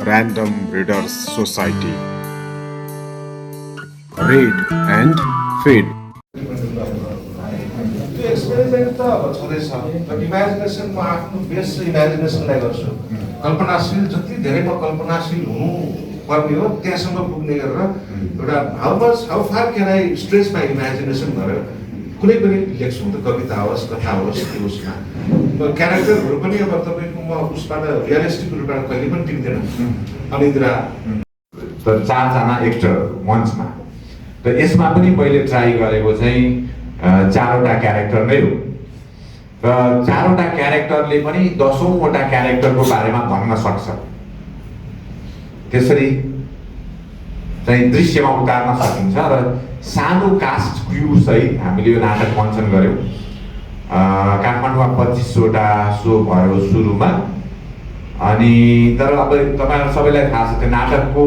Random Readers Society. Read and feed. त्यो experiment त अब छँदैछ तर इमेजिनेसन म आफ्नो बेस्ट इमेजिनेसनलाई गर्छु कल्पनाशील जति धेरै म कल्पनाशील हुनु पर्ने हो त्यहाँसम्म पुग्ने गरेर एउटा how far can I stretch my imagination गरेर कुनै पनि लेख्छु त कविता होस् कथा होस् त्यो उसमा क्यारेक्टरहरू पनि अब तपाईँको म उसबाट रियलिस्टिक रूपबाट कहिले पनि टिक्दैन अनिद्रा तर 4 जना एक्टर मञ्चमा र यसमा पनि मैले ट्राई गरेको चाहिँ 4वटा क्यारेक्टर नै हो र 4वटा क्यारेक्टरले पनि 10औँवटा क्यारेक्टरको बारेमा भन्न सक्छ त्यसरी चाहिँ दृश्यमा उतार्न सकिन्छ र सानो कास्ट क्रू सहित हामीले यो नाटक मञ्चन गऱ्यौँ काठमाडौँमा 25वटा सो भयो सुरुमा अनि तर अब तपाईहरु सबैलाई थाहा छ त्यो नाटकको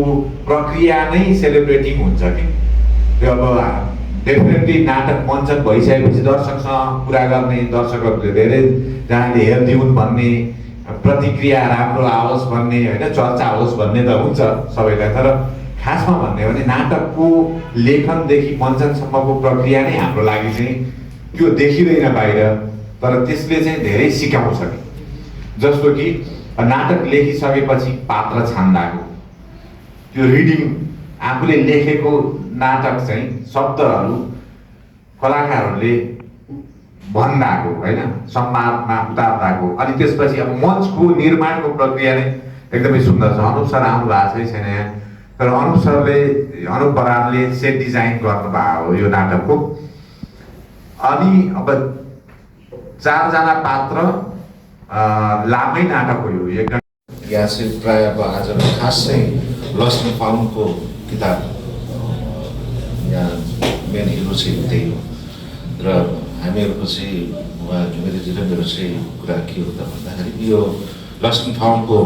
प्रक्रिया नै सेलिब्रेटिङ हुन्छ कि त्यो अब डेफिनेटली नाटक मञ्चन भइसकेपछि दर्शकसँग कुरा गर्ने दर्शकहरूले धेरै जनाले हेरिदिउन् भन्ने प्रतिक्रिया राम्रो आओस् भन्ने होइन चर्चा होस् भन्ने त हुन्छ सबैलाई तर खासमा भन्ने हो भने नाटकको लेखनदेखि मञ्चनसम्मको प्रक्रिया नै हाम्रो लागि चाहिँ त्यो देखिँदैन बाहिर तर त्यसले चाहिँ धेरै सिकाउँछ कि जस्तो कि नाटक लेखिसकेपछि पात्र छान्दाको त्यो रिडिङ आफूले लेखेको नाटक चाहिँ शब्दहरू कलाकारहरूले भन्दाको होइन संवादमा उतार्दाको अनि त्यसपछि अब मञ्चको निर्माणको प्रक्रिया नै एकदमै सुन्दर छ अनुप सर आउनु भएको छैन यहाँ तर अनुप सरले अनुप बरालले सेट डिजाइन गर्नुभएको हो यो नाटकको अनि अब 4 जना पात्र लामै नाटक हो यो एकदम यहाँ चाहिँ प्राय अब आज खास चाहिँ लस्ट एन्ड फाउन्डको किताब यहाँ मेन हिरो चाहिँ त्यही हो र हामीहरूको चाहिँ उहाँ घिमिरेजी र मेरो चाहिँ कुरा के हो त भन्दाखेरि यो लस्ट एन्ड फाउन्डको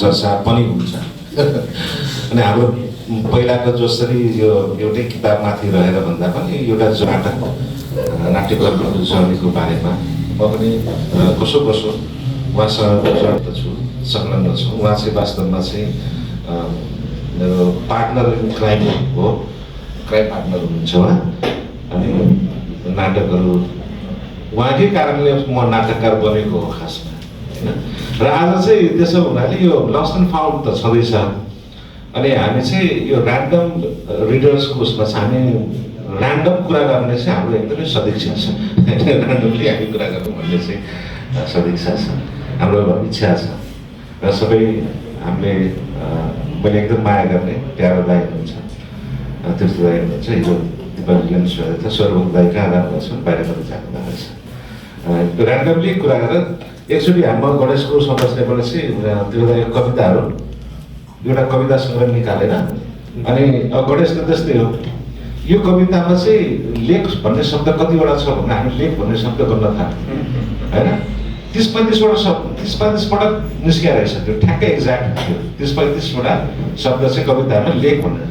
चर्चा पनि हुन्छ अनि हाम्रो पहिलाको जसरी यो एउटै किताबमाथि रहेर भन्दा पनि एउटा नाटक नाट्यकर्मको जर्नीको बारेमा म पनि कसो उहाँसँग जडित छु संलग्न छु उहाँ चाहिँ वास्तवमा चाहिँ मेरो पार्टनर इन क्राइम हो क्राइम पार्टनर हुनुहुन्छ उहाँ अनि नाटकहरू उहाँकै कारणले म नाटककार बनेको हो खासमा होइन र आज चाहिँ त्यसो हुनाले यो लस्ट एन्ड फाउन्ड त छँदैछ अनि हामी चाहिँ यो ऱ्यान्डम रिडर्सको उसमा चाहिँ हामी ऱ्यान्डम कुरा गर्ने चाहिँ हाम्रो एकदमै सदिच्छा छ ऱ्यान्डमली हामी कुरा गरौँ भन्ने चाहिँ सदिच्छा छ हाम्रो इच्छा छ र सबै हामीले मैले एकदम माया गर्ने प्यारो दाइ हुनुहुन्छ तीर्थ दाइ हुनुहुन्छ हिजो दिपावली स्वरूप दाइ कहाँ राम्रो छ बाहिर कतै जानुभएको छ ऱ्यान्डमली कुरा गरेर एकचोटि हाम्रो गणेशको संरचनाबाट चाहिँ तीर्थ दाइको कविताहरू एउटा कविता सङ्ग्रह निकालेर अनि गणेशको त्यस्तै हो यो कवितामा चाहिँ लेख भन्ने शब्द कतिवटा छ भने हामी लेख भन्ने शब्द गर्न थाल्यौँ होइन 30-35 पटक निस्किया रहेछ त्यो ठ्याक्कै एक्ज्याक्ट थियो 30-35वटा शब्द चाहिँ कवितामा लेख भनेर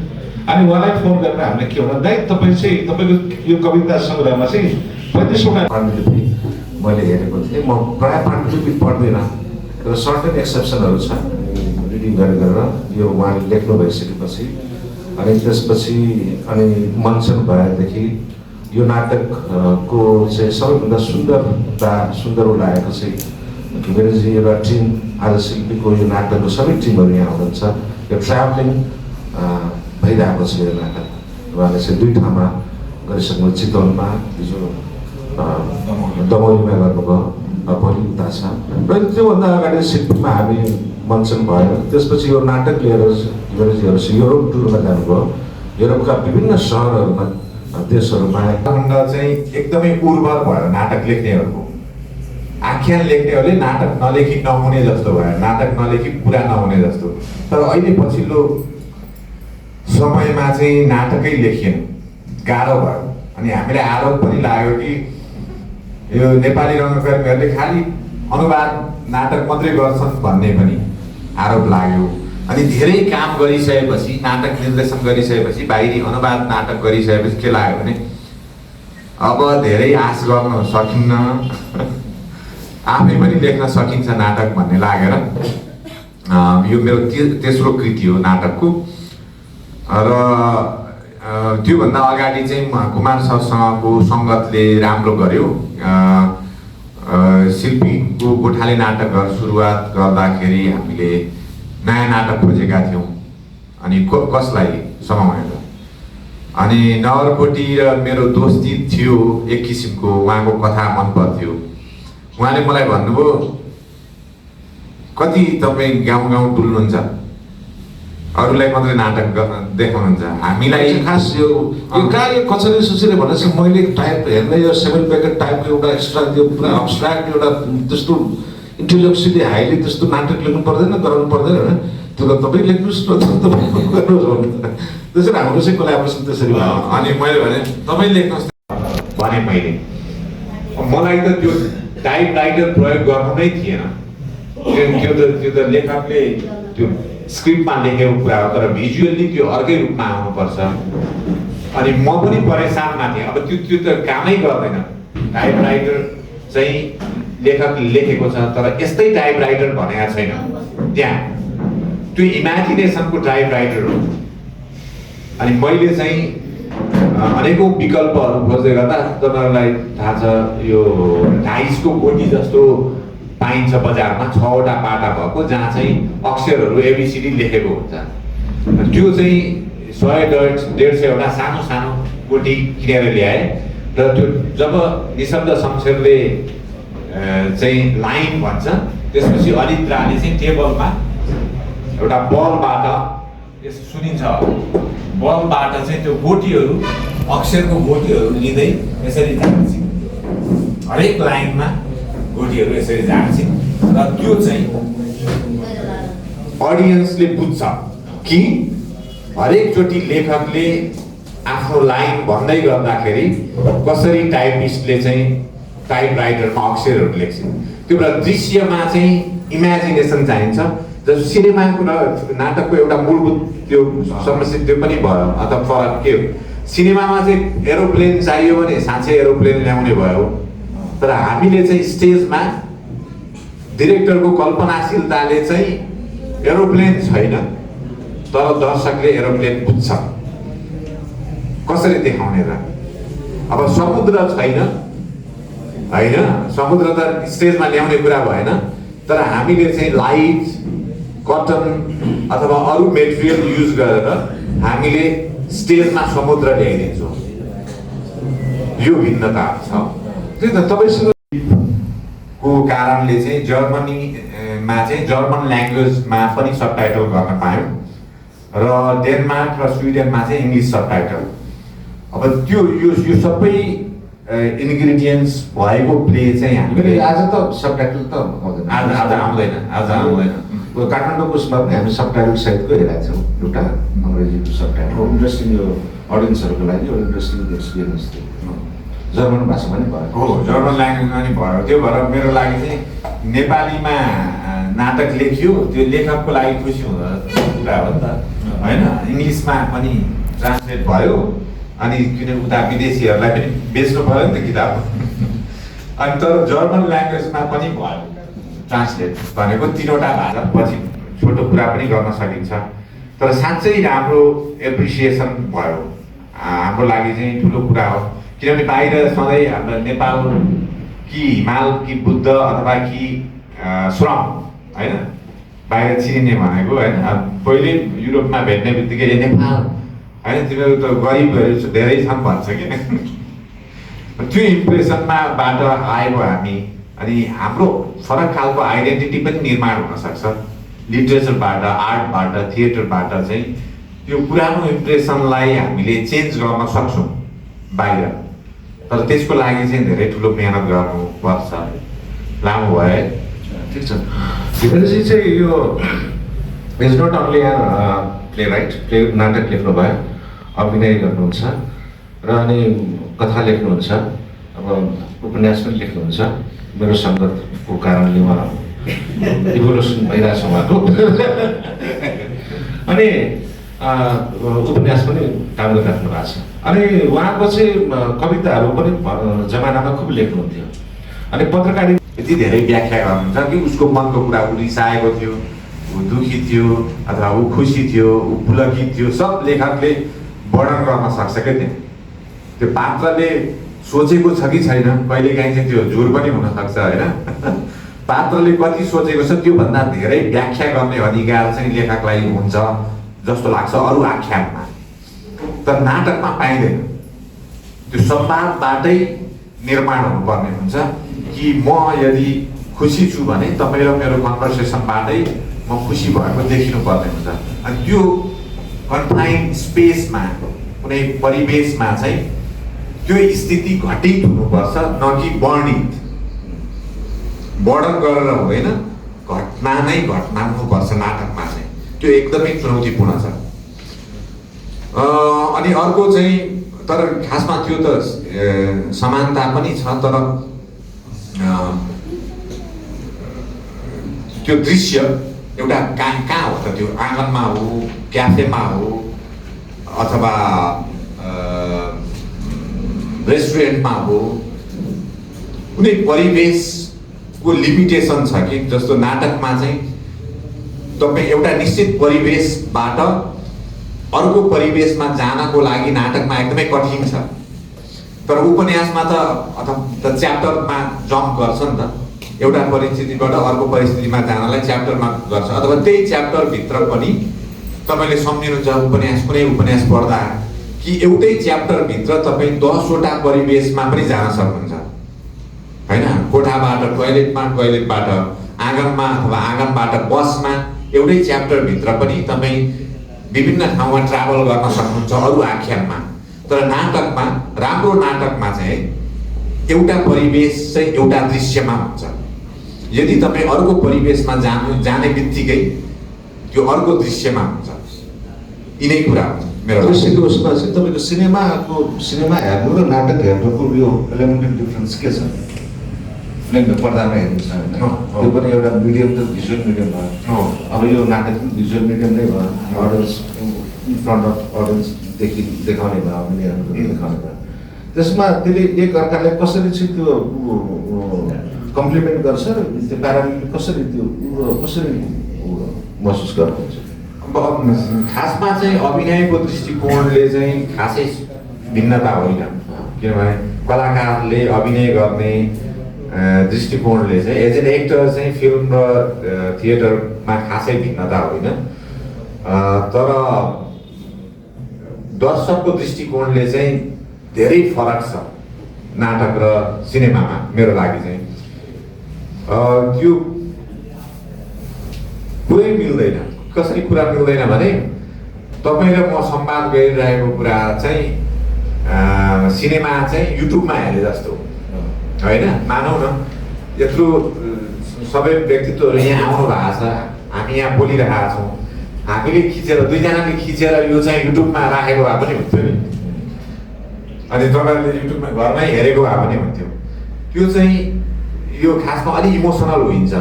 अनि उहाँलाई फोन गरेर हामीले के भन्दा दाइ तपाईँ चाहिँ तपाईँको यो कविता सङ्ग्रहमा चाहिँ 35वटा पाण्डुलिपि मैले हेरेको थिएँ म प्रायः पाण्डुलिपि पढ्दिनँ तर सर्टेन एक्सेप्सनहरू छ रिडिङ गरेर यो उहाँले लेख्नु भइसकेपछि अनि त्यसपछि अनि मञ्चन भएदेखि यो नाटकको चाहिँ सबैभन्दा सुन्दर लागेको चाहिँ घिमिरेजी र टिम आज शिल्पीको यो नाटकको सबै टिमहरू यहाँ हुनुहुन्छ यो ट्राभलिङ भइरहेको छ यो नाटक उहाँले चाहिँ 2 ठाउँमा गरिसक्नु चितवनमा हिजो दमौलीमा गर्नुभयो भोलि उता छ र त्योभन्दा अगाडि शिल्पीमा हामी मञ्चन भयो त्यसपछि यो नाटक लिएर घिमिरेजीहरू चाहिँ युरोप टुरमा जानुभयो युरोपका विभिन्न सहरहरूमा देशहरूमा खण्ड चाहिँ एकदमै उर्वर भयो नाटक लेख्नेहरूको आख्यान लेख्नेहरूले नाटक नलेखी नहुने जस्तो भयो नाटक नलेखी पुरा नहुने जस्तो तर अहिले पछिल्लो समयमा चाहिँ नाटकै लेखिएन गाह्रो भयो अनि हामीलाई आरोप पनि लाग्यो कि यो नेपाली रङ्गकर्मीहरूले खालि अनुवाद नाटक मात्रै गर्छन् भन्ने पनि आरोप लाग्यो अनि धेरै काम गरिसकेपछि नाटक निर्देशन गरिसकेपछि बाहिरी अनुवाद नाटक गरिसकेपछि के लाग्यो भने अब धेरै आश गर्न सकिन्न आफै पनि लेख्न सकिन्छ नाटक भन्ने लागेर यो मेरो तेस्रो कृति हो नाटकको। र त्योभन्दा अगाडि चाहिँ कुमार सरसँगको सङ्गतले राम्रो गर्यो। शिल्पीको गोठाले नाटक सुरुवात गर्दाखेरि हामीले नयाँ नाटक खोजेका थियौँ, अनि कसलाई समाउनेर। अनि नगरकोटी र मेरो दोस्ती थियो एक किसिमको, उहाँको कथा मन पर्थ्यो। उहाँले मलाई भन्नुभयो, कति तपाईँ गाउँ गाउँ डुल्नुहुन्छ, अरूलाई मात्रै नाटक देखाउनुहुन्छ, हामीलाई खास यो कहाँ यो कचरी सुचीले भनेपछि मैले टाइप हेर्ने यो सेभेन ब्याकेट टाइपको एउटा एक्स्ट्रा त्यो पुरा अब्स्ट्राक्ट एउटा त्यस्तो इन्टेलेक्चुअली हाइली त्यस्तो नाटक लेख्नु पर्दैन, गराउनु पर्दैन होइन। त्यो त तपाईँ लेख्नुहोस् न, तपाईँ गर्नुहोस् भने त्यसरी हाम्रो चाहिँ कोलाबोरेसन त्यसरी भयो। अनि मैले भने तपाईँ लेख्नुहोस् भने मैले, मलाई त त्यो टाइप राइटर प्रयोग गर्नु नै थिएन। त्यो त लेखकले त्यो स्क्रिप्टमा लेखेको कुरा हो, तर भिजुअल्ली त्यो अर्कै रूपमा आउनुपर्छ। अनि म पनि परेशानमा थिएँ। अब त्यो त कामै गर्दैन। टाइप राइटर चाहिँ लेखकले लेखेको छ, तर यस्तै टाइप राइटर भनेको छैन त्यहाँ। त्यो इमेजिनेसनको टाइप राइटर हो। अनि मैले चाहिँ अनेकौँ विकल्पहरू खोज्दै गर्दा तपाईँहरूलाई थाहा छ, यो डाइसको गोटी जस्तो पाइन्छ बजारमा, 6वटा पाटा भएको, जहाँ चाहिँ अक्षरहरू एबिसिडी लेखेको हुन्छ। त्यो चाहिँ 100-150 सानो सानो गोटी किनेर ल्याएँ। र त्यो जब निशब्द शमशेरले चाहिँ लाइन भन्छ, त्यसपछि अलित्राले चाहिँ टेबलमा एउटा बलबाट यसो सुनिन्छ, बलबाट चाहिँ त्यो गोटीहरू, अक्षरको गोटीहरू लिँदै यसरी झार्छिन्। हरेक लाइनमा गोटीहरू यसरी झार्छिन् र त्यो चाहिँ अडियन्सले बुझ्छ कि हरेकचोटि लेखकले आफ्नो लाइन भन्दै गर्दाखेरि कसरी टाइपिस्टले चाहिँ टाइप राइटरमा अक्षरहरू लेख्छन्। त्यो एउटा दृश्यमा चाहिँ इमेजिनेसन चाहिन्छ। जस्तो सिनेमाको र नाटकको एउटा मूलभूत त्यो समस्या त्यो पनि भयो, अथवा फरक के हो, सिनेमामा चाहिँ एरोप्लेन चाहियो भने साँच्चै एरोप्लेन ल्याउने भयो। तर हामीले चाहिँ स्टेजमा डिरेक्टरको कल्पनाशीलताले चाहिँ एरोप्लेन छैन, तर दर्शकले एरोप्लेन बुझ्छ, कसरी देखाउने र। अब समुद्र छैन होइन, समुद्र त स्टेजमा ल्याउने कुरा भएन, तर हामीले चाहिँ लाइट, कटन अथवा अरू मेटेरियल युज गरेर हामीले स्टेजमा समुद्र ल्याइदिन्छौँ। यो भिन्नता छ। त्यही त तपाईँसँगको कारणले चाहिँ जर्मनीमा चाहिँ जर्मन ल्याङ्ग्वेजमा पनि सबटाइटल गर्न पायौँ, र डेनमार्क र स्विडेनमा चाहिँ इङ्ग्लिस सबटाइटल। अब त्यो यो सबै इन्ग्रिडियन्ट्स भएको प्ले चाहिँ हामीले आज त सबटाइटल त आउँदैन, आज आउँदैन। काठमाडौँको उसमा पनि हामी सबटाइटल सहितको हेरेका छौँ, एउटा अङ्ग्रेजीको सबटाइटल। इन्ट्रेस्टिङ, यो अडियन्सहरूको लागि एउटा इन्ट्रेस्टिङ एक्सपिरियन्स थियो। जर्मन भाषामा नि भयो, हो जर्मन ल्याङ्ग्वेजमा नि भयो। त्यो भएर मेरो लागि चाहिँ नेपालीमा नाटक लेखियो, त्यो लेखकको लागि खुसी हुँदो कुरा हो नि त होइन। इङ्ग्लिसमा पनि ट्रान्सलेट भयो, अनि किन उता विदेशीहरूलाई पनि बेच्नु पऱ्यो नि त किताब। अनि तर जर्मन ल्याङ्ग्वेजमा पनि भयो ट्रान्सलेट भनेको 3वटा भाषा। पछि छोटो कुरा पनि गर्न सकिन्छ, तर साँच्चै राम्रो एप्रिसिएसन भयो। हाम्रो लागि चाहिँ ठुलो कुरा हो, किनभने बाहिर सधैँ हाम्रो नेपाल कि हिमाल कि बुद्ध अथवा कि श्रम होइन बाहिर चिनिने भनेको होइन। पहिले युरोपमा भेट्ने बित्तिकै नेपाल होइन, तिमीहरू त गरिबहरू धेरै छन् भन्छ कि। त्यो इम्प्रेसनमा बाट आएको हामी, अनि हाम्रो फरक खालको आइडेन्टिटी पनि निर्माण हुन सक्छ लिटरेचरबाट, आर्टबाट, थिएटरबाट। चाहिँ त्यो पुरानो इम्प्रेसनलाई हामीले चेन्ज गर्न सक्छौँ बाहिर, तर त्यसको लागि चाहिँ धेरै ठुलो मेहनत गर्नुपर्छ। लामो भयो। ठिक छ। धिरेजी चाहिँ यो is not only an playwright, नाटक लेख्नु भयो, अभिनय गर्नुहुन्छ र अनि कथा लेख्नुहुन्छ, अब उपन्यास पनि लेख्नुहुन्छ। मेरो सङ्गतको कारणले उहाँ इभोल्युसन भइरहेछ उहाँको। अनि उपन्यास पनि काम गरिराख्नु भएको छ। अनि उहाँको चाहिँ कविताहरू पनि जमानामा खुब लेख्नुहुन्थ्यो। अनि पत्रकारिता यति धेरै व्याख्या गर्नुहुन्छ कि उसको मनको कुरा रिसाएको थियो, ऊ दुखी थियो अथवा ऊ खुसी थियो, ऊ पुलकित थियो, सब लेखकले वर्णन गर्न सक्छ क्या त्यहाँ। त्यो पात्रले सोचेको छ कि छैन, कहिलेकाहीँ चाहिँ त्यो झुर पनि हुनसक्छ होइन। पात्रले कति सोचेको छ त्योभन्दा धेरै व्याख्या गर्ने अधिकार चाहिँ लेखकलाई हुन्छ जस्तो लाग्छ अरू आख्यानमा, तर नाटकमा पाइँदैन। त्यो संवादबाटै निर्माण हुनुपर्ने हुन्छ कि म यदि खुसी छु भने तपाईँ र मेरो कन्भर्सेसनबाटै म खुसी भएको देखिनु पर्ने हुन्छ। अनि त्यो कन्फाइन्ड स्पेसमा कुनै परिवेशमा चाहिँ त्यो स्थिति घटित हुनुपर्छ, न कि वर्णित। वर्णन गरेर हुँदैन, घटना नै घटना हुनुपर्छ नाटकमा चाहिँ। त्यो एकदमै चुनौतीपूर्ण छ। अनि अर्को चाहिँ तर खासमा त्यो त समानता पनि छ, तर त्यो दृश्य एउटा कहाँ हो त? त्यो आँगनमा हो, क्याफेमा हो, अथवा रेस्टुरेन्टमा हो, कुनै परिवेशको लिमिटेसन छ कि? जस्तो नाटकमा चाहिँ तपाईँ एउटा निश्चित परिवेशबाट अर्को परिवेशमा जानको लागि नाटकमा एकदमै कठिन छ, तर उपन्यासमा त अथवा च्याप्टरमा जम्प गर्छ नि त। एउटा परिस्थितिबाट अर्को परिस्थितिमा जानलाई च्याप्टरमा गर्छ, अथवा त्यही च्याप्टरभित्र पनि तपाईँले सम्झिनुहुन्छ उपन्यास, कुनै उपन्यास पढ्दा कि एउटै च्याप्टरभित्र तपाईँ 10वटा परिवेशमा पनि जान सक्नुहुन्छ होइन। कोठाबाट टोयलेटमा, टोयलेटबाट आँगनमा, अथवा आँगनबाट बसमा, एउटै च्याप्टरभित्र पनि तपाईँ विभिन्न ठाउँमा ट्राभल गर्न सक्नुहुन्छ अरू आख्यानमा। तर नाटकमा, राम्रो नाटकमा चाहिँ एउटा परिवेश चाहिँ एउटा दृश्यमा हुन्छ। यदि तपाईँ अर्को परिवेशमा जाने बित्तिकै त्यो अर्को दृश्यमा हुन्छ। यिनै कुरा हुन्छ मेरो दृश्यको उसमा चाहिँ तपाईँको सिनेमा हेर्नु र नाटक हेर्नुको यो एलिमेन्टल डिफरेन्स के छ? फिल्म पर्दामा हेर्नु छ होइन, त्यो पनि एउटा मिडियम त भिजुअल मिडियम भयो। अब यो नाटक पनि भिजुअल मिडियम नै भयो, अडियन्स इन फ्रन्ट अफ अडियन्सदेखि देखाउने भयो, अभिनयहरू देखाउने भयो। त्यसमा त्यसले एक अर्कालाई कसरी चाहिँ त्यो कम्प्लिमेन्ट गर्छ र त्यो प्यारामिल कसरी महसुस गर्नुहुन्छ? खासमा चाहिँ अभिनयको दृष्टिकोणले चाहिँ खासै भिन्नता होइन, किनभने कलाकारले अभिनय गर्ने दृष्टिकोणले चाहिँ एज एन एक्टर चाहिँ फिल्म र थिएटरमा खासै भिन्नता होइन, तर दर्शकको दृष्टिकोणले चाहिँ धेरै फरक छ नाटक र सिनेमामा मेरो लागि चाहिँ। त्यो पुरै मिल्दैन। कसरी कुरा मिल्दैन भने तपाईँ र म संवाद गरिरहेको कुरा चाहिँ सिनेमा चाहिँ युट्युबमा हेरे जस्तो होइन। मानौ न यत्रो सबै व्यक्तित्वहरू यहाँ आउनु भएको छ, हामी यहाँ बोलिरहेका छौँ, हामीले खिचेर दुईजनाले खिचेर यो चाहिँ युट्युबमा राखेको भए पनि हुन्थ्यो नि, अनि तपाईँहरूले युट्युबमा घरमै हेरेको भए पनि हुन्थ्यो। त्यो चाहिँ यो खासमा अलिक इमोसनल हुन्छ।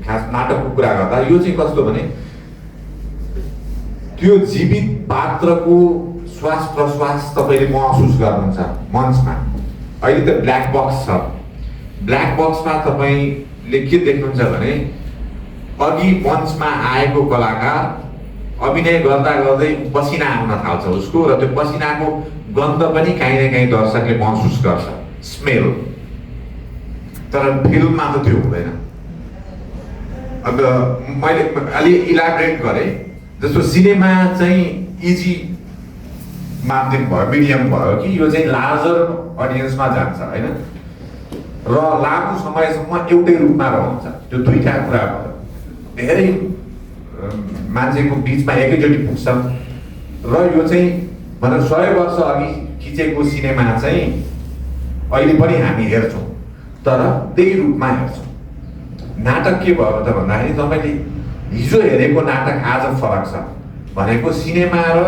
खास नाटकको कुरा गर्दा यो चाहिँ कस्तो भने त्यो जीवित पात्रको श्वास प्रश्वास तपाईँले महसुस गर्नुहुन्छ मञ्चमा। अहिले त ब्ल्याक बक्स छ, ब्ल्याक बक्समा तपाईँले के देख्नुहुन्छ भने अघि मञ्चमा आएको कलाकार अभिनय गर्दा गर्दै पसिना आउन थाल्छ उसको, र त्यो पसिनाको गन्ध पनि काहीँ न काहीँ दर्शकले महसुस गर्छ, स्मेल। तर फिल्ममा त त्यो हुँदैन। अब मैले अलि इलाबरेट गरेँ, जस्तो सिनेमा चाहिँ इजी माध्यम भयो, मिडियम भयो कि यो चाहिँ लार्जर अडियन्समा जान्छ होइन, र लामो समयसम्म एउटै रूपमा रहन्छ। त्यो दुईटा कुरा भयो। धेरै मान्छेको बिचमा एकैचोटि पुग्छ, र यो चाहिँ भनौँ 100 वर्ष अघि खिचेको सिनेमा चाहिँ अहिले पनि हामी हेर्छौँ, तर त्यही रूपमा हेर्छौँ। नाटक के भयो त भन्दाखेरि तपाईँले हिजो हेरेको नाटक आज फरक छ भनेको सिनेमा र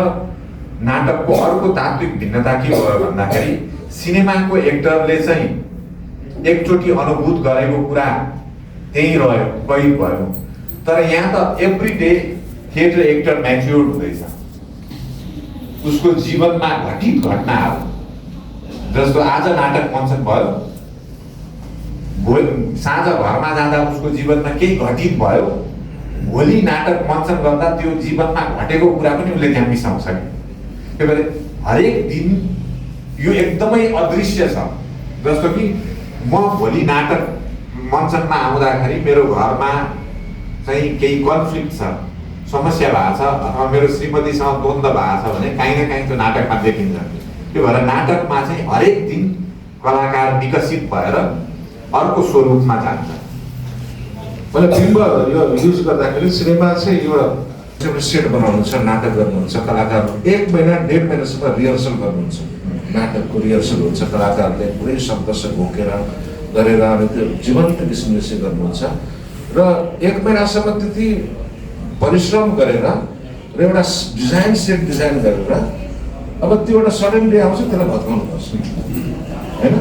नाटकको अर्को तात्विक भिन्नता के भयो भन्दाखेरि सिनेमाको एक्टरले चाहिँ एकचोटि अनुभूत गरेको कुरा त्यही रह्यो, कैद भयो। तर यहाँ त every day theatre actor matured हुँदैछ, उसको जीवनमा घटित घटनाहरू, जस्तो आज नाटक मञ्चन भयो, साँझ घरमा जाँदा उसको जीवनमा केही घटित भयो, भोलि नाटक मञ्चन गर्दा त्यो जीवनमा घटेको कुरा पनि उसले त्यहाँ मिसाउँछ कि त्यही भएर हरेक दिन यो एकदमै अदृश्य छ। जस्तो कि म भोलि नाटक मञ्चनमा आउँदाखेरि मेरो घरमा चाहिँ केही कन्फ्लिक्ट छ, समस्या भएको छ अथवा मेरो श्रीमतीसँग द्वन्द्व भएको छ भने काहीँ न काहीँ त्यो नाटकमा देखिन्छ। त्यो भएर नाटकमा चाहिँ हरेक दिन कलाकार विकसित भएर अर्को स्वरूपमा जान्छ। मैले बिम्ब यो युज गर्दाखेरि सिनेमा चाहिँ एउटा सेट बनाउनु छ, नाटक गर्नुहुन्छ, कलाकार 1 महिना 1.5 महिनासम्म रिहर्सल गर्नुहुन्छ, नाटकको रिहर्सल हुन्छ, कलाकारले पुरै शब्द घोकेर गरेर अनि त्यो जीवन्त किसिमले चाहिँ गर्नुहुन्छ र 1 महिनासम्म त्यति परिश्रम गरेर र एउटा डिजाइन सेट डिजाइन गरेर अब त्यो एउटा सडन डे आउँछ त्यसलाई भत्काउनु पर्छ होइन।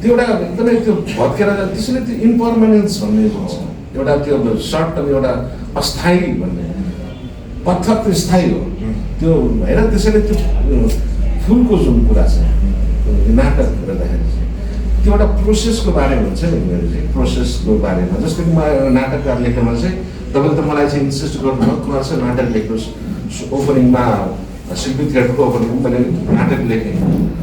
त्यो एउटा एकदमै त्यो भत्केर त्यसैले त्यो इम्पर्मानेन्स भन्ने जुन छ एउटा त्यो सर्ट टर्म एउटा अस्थायी भन्ने पत्थर त स्थायी हो त्यो होइन। त्यसैले त्यो फुलको जुन कुरा छ नाटक गर्दाखेरि चाहिँ त्यो एउटा प्रोसेसको बारेमा हुन्छ नि मेरो चाहिँ प्रोसेसको बारेमा। जस्तो कि म नाटककार लेख्नमा चाहिँ तपाईँले त मलाई चाहिँ इन्सिस्ट गर्नुभयो कुमार चाहिँ नाटक लेख्नुहोस्, ओपनिङमा शिल्पी थिएटरको ओपनिङमा मैले नाटक लेखेँ।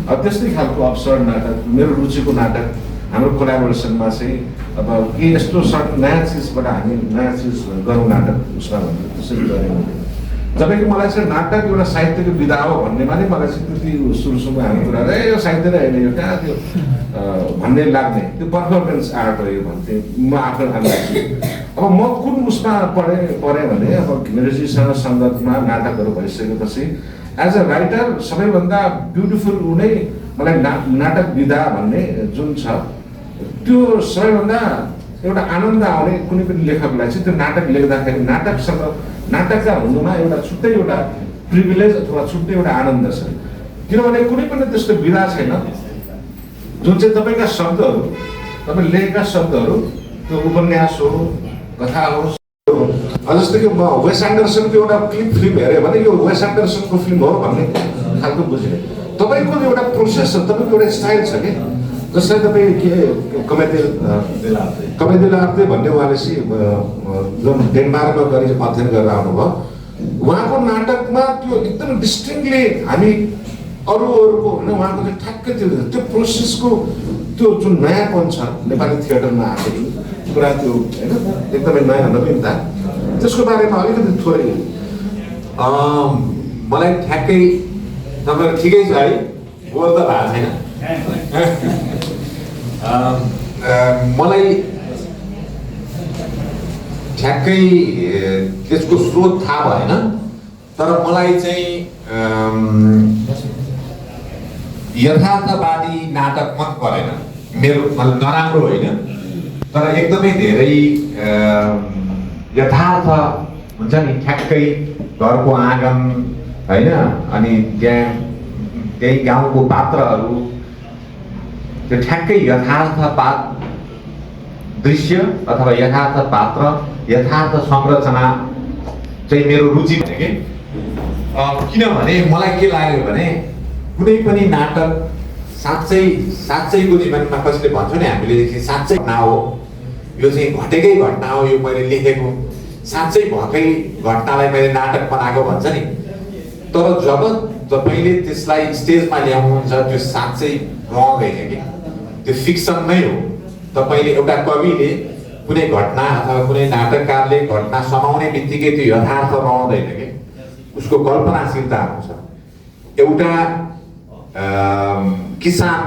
अब त्यस्तै खालको अवसर नाटक मेरो रुचिको नाटक हाम्रो कोलाबोरेसनमा चाहिँ अब के यस्तो सर्ट नयाँ चिजबाट हामी नयाँ चिज गरौँ नाटक उसमा भनेर त्यसरी गरेँ मैले। जबकि मलाई चाहिँ नाटक एउटा साहित्यको विधा हो भन्नेमा नै मलाई चाहिँ त्यति सुरुमा हाम्रो कुरा यो साहित्य नै होइन यो कहाँ त्यो भन्ने लाग्ने त्यो पर्फर्मेन्स आर्ट हो यो भन्थेँ म आफ्नो आफूलाई। अब म कुन उसमा पढेँ भने अब घिमिरेजीसँग सङ्गतमा नाटकहरू भइसकेपछि एज अ राइटर सबैभन्दा ब्युटिफुल ऊ नै मलाई नाटक विधा भन्ने जुन छ त्यो सबैभन्दा एउटा आनन्द आउने कुनै पनि लेखकलाई चाहिँ त्यो नाटक लेख्दाखेरि नाटककार हुनुमा एउटा छुट्टै एउटा प्रिभिलेज अथवा छुट्टै एउटा आनन्द छ। किनभने कुनै पनि त्यस्तो विधा छैन जुन चाहिँ तपाईँका शब्दहरू तपाईँ लेखेका शब्दहरू त्यो उपन्यास हो कथा हो। जस्तो कि म वेस एन्डरसनको एउटा फिल्म हेऱ्यो भने यो वेस एन्डरसनको फिल्म हो भन्ने खालको बुझेँ। तपाईँको एउटा प्रोसेस छ, तपाईँको एउटा स्टाइल छ कि जसलाई तपाईँ के कमेडी लार्ते भन्ने उहाँले चाहिँ जुन डेनमार्कमा गरी अध्ययन गरेर आउनुभयो उहाँको नाटकमा त्यो एकदम डिस्टिङली हामी अरूको होइन उहाँको चाहिँ ठ्याक्कै त्यो प्रोसेसको त्यो जुन नयाँपन छ नेपाली थिएटरमा आएको कुरा त्यो होइन एकदमै नयाँ नवीनता त्यसको बारेमा अलिकति थोरै मलाई ठ्याक्कै तपाईँहरू ठिकै छ है बोल त भएको छैन। मलाई ठ्याक्कै त्यसको स्रोत थाहा भएन तर मलाई चाहिँ यथार्थवादी नाटक मन परेन मेरो मतलब नराम्रो होइन तर एकदमै धेरै यथार्थ हुन्छ नि ठ्याक्कै घरको आँगन होइन अनि त्यही गाउँको पात्रहरू त्यो ठ्याक्कै यथार्थवाद दृश्य अथवा यथार्थ पात्र यथार्थ संरचना चाहिँ मेरो रुचि भने कि किनभने मलाई के लाग्यो भने कुनै पनि नाटक साँच्चैको जीवनमा कसैले भन्छ नि हामीले साँच्चै घटना हो यो चाहिँ घटेकै घटना हो यो मैले लेखेको साँच्चै भएकै घटनालाई मैले नाटक बनाएको भन्छ नि। तर जब तपाईँले त्यसलाई स्टेजमा ल्याउनुहुन्छ त्यो साँच्चै रहँदैन कि त्यो फिक्सन नै हो। तपाईँले एउटा कविले कुनै घटना अथवा कुनै नाटककारले घटना समाउने बित्तिकै त्यो यथार्थ रहँदैन कि उसको कल्पनाशीलता हुन्छ। एउटा किसान